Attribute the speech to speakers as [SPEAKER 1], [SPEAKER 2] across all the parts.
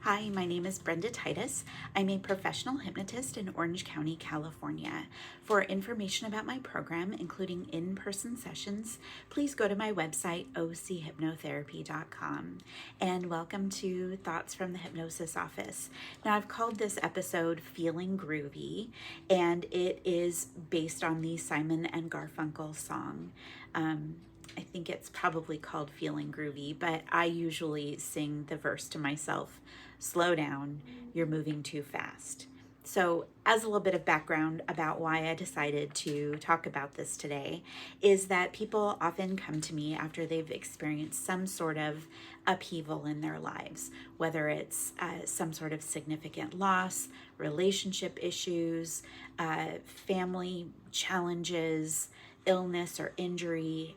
[SPEAKER 1] Hi, my name is Brenda Titus. I'm a professional hypnotist in Orange County, California. For information about my program, including in-person sessions, please go to my website, ochypnotherapy.com. And welcome to Thoughts from the Hypnosis Office. Now, I've called this episode Feeling Groovy, and it is based on the Simon and Garfunkel song. I think it's probably called Feeling Groovy, but I usually sing the verse to myself. Slow down, you're moving too fast. So, as a little bit of background about why I decided to talk about this today, is that people often come to me after they've experienced some sort of upheaval in their lives, whether it's some sort of significant loss, relationship issues, family challenges, illness or injury,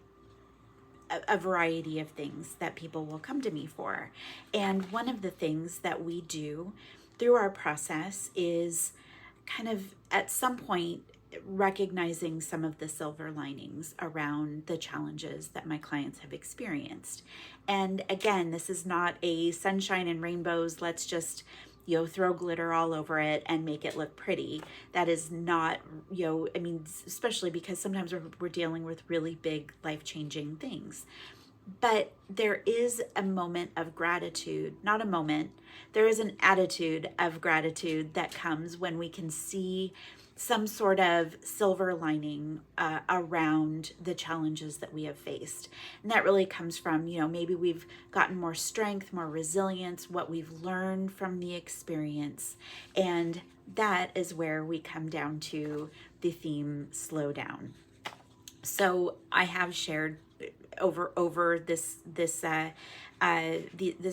[SPEAKER 1] a variety of things that people will come to me for. And one of the things that we do through our process is kind of at some point recognizing some of the silver linings around the challenges that my clients have experienced. And again, this is not a sunshine and rainbows, let's just throw glitter all over it and make it look pretty. That is not, especially because sometimes we're dealing with really big life-changing things. But there is a moment of gratitude, not a moment, there is an attitude of gratitude that comes when we can see some sort of silver lining around the challenges that we have faced. And that really comes from, maybe we've gotten more strength, more resilience, what we've learned from the experience. And that is where we come down to the theme, slow down. So I have shared over this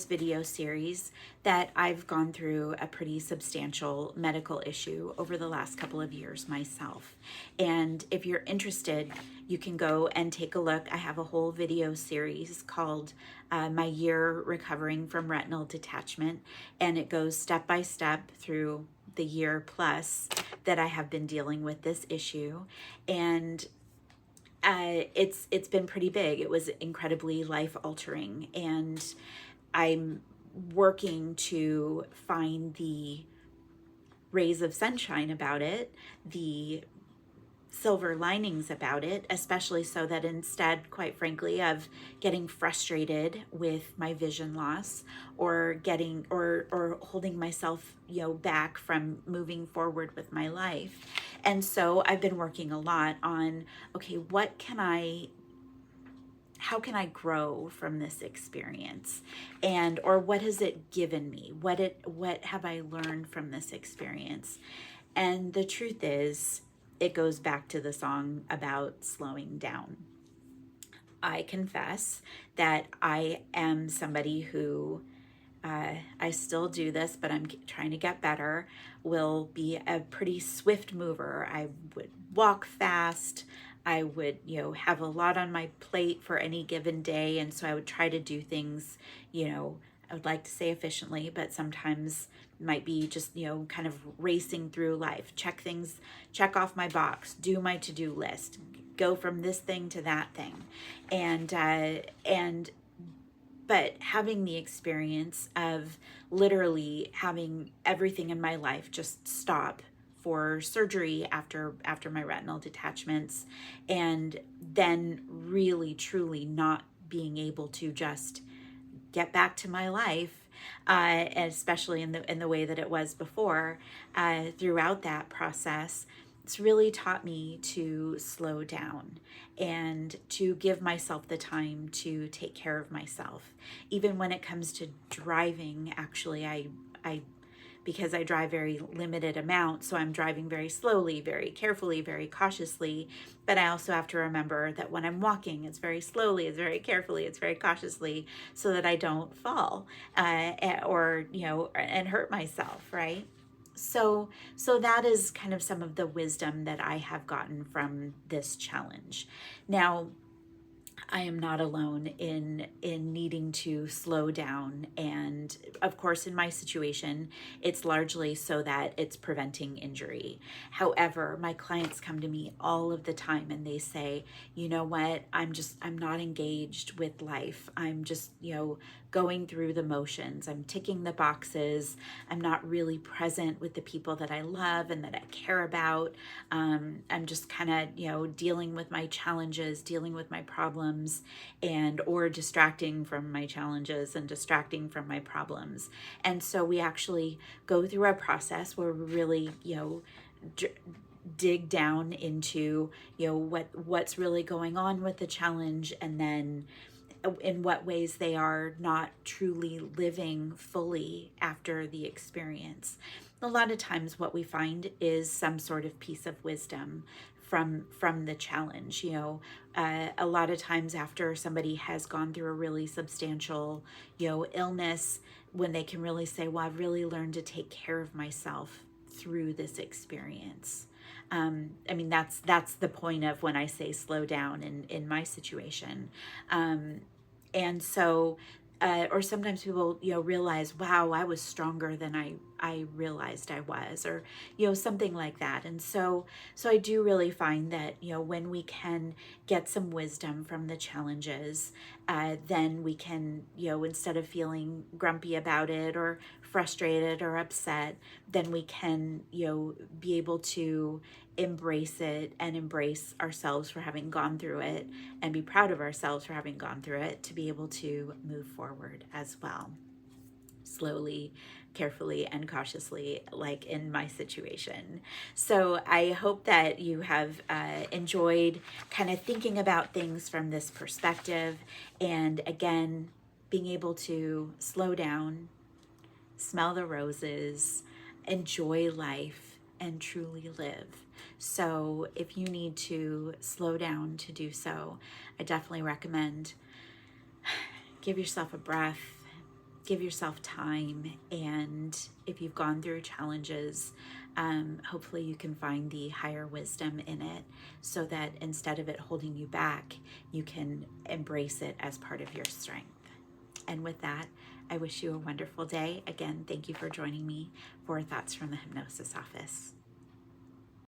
[SPEAKER 1] video series that I've gone through a pretty substantial medical issue over the last couple of years myself. And if you're interested, you can go and take a look. I have a whole video series called My Year Recovering from Retinal Detachment, and it goes step by step through the year plus that I have been dealing with this issue. And it's been pretty big. It was incredibly life-altering, and I'm working to find the rays of sunshine about it, the silver linings about it, especially so that instead, quite frankly, of getting frustrated with my vision loss or getting or holding myself back from moving forward with my life. And so I've been working a lot on, okay, how can I grow from this experience? And or what has it given me? What have I learned from this experience? And the truth is, it goes back to the song about slowing down. I confess that I am somebody who, I still do this, but I'm trying to get better, will be a pretty swift mover. I would walk fast. I would, have a lot on my plate for any given day. And so I would try to do things, I would like to say efficiently, but sometimes might be just, kind of racing through life, check off my box, do my to-do list, go from this thing to that thing. But having the experience of literally having everything in my life just stop for surgery after my retinal detachments, and then really truly not being able to just get back to my life, especially in the way that it was before, throughout that process, it's really taught me to slow down and to give myself the time to take care of myself. Even when it comes to driving, actually, I because I drive very limited amounts, so I'm driving very slowly, very carefully, very cautiously. But I also have to remember that when I'm walking, it's very slowly, it's very carefully, it's very cautiously, so that I don't fall or and hurt myself, right? So that is kind of some of the wisdom that I have gotten from this challenge. Now, I am not alone in needing to slow down. And of course, in my situation, it's largely so that it's preventing injury. However, my clients come to me all of the time and they say, you know what, I'm not engaged with life. I'm just, going through the motions. I'm ticking the boxes. I'm not really present with the people that I love and that I care about. I'm just kind of, dealing with my challenges, dealing with my problems, and or distracting from my challenges and distracting from my problems. And so we actually go through a process where we really, dig down into what's really going on with the challenge, and then in what ways they are not truly living fully after the experience. A lot of times what we find is some sort of piece of wisdom from the challenge. A lot of times after somebody has gone through a really substantial illness, when they can really say, well, I've really learned to take care of myself through this experience. That's the point of when I say slow down in my situation. And so, or sometimes people, realize, wow, I was stronger than I realized I was, or, something like that. And so I do really find that, when we can get some wisdom from the challenges, then we can, instead of feeling grumpy about it or frustrated or upset, then we can, be able to embrace it and embrace ourselves for having gone through it, and be proud of ourselves for having gone through it, to be able to move forward as well, slowly, carefully, and cautiously, like in my situation. So I hope that you have enjoyed kind of thinking about things from this perspective, and again, being able to slow down, smell the roses, enjoy life, and truly live. So if you need to slow down to do so, I definitely recommend give yourself a breath, give yourself time, and if you've gone through challenges, hopefully you can find the higher wisdom in it, so that instead of it holding you back, you can embrace it as part of your strength. And with that, I wish you a wonderful day. Again, thank you for joining me for Thoughts from the Hypnosis Office.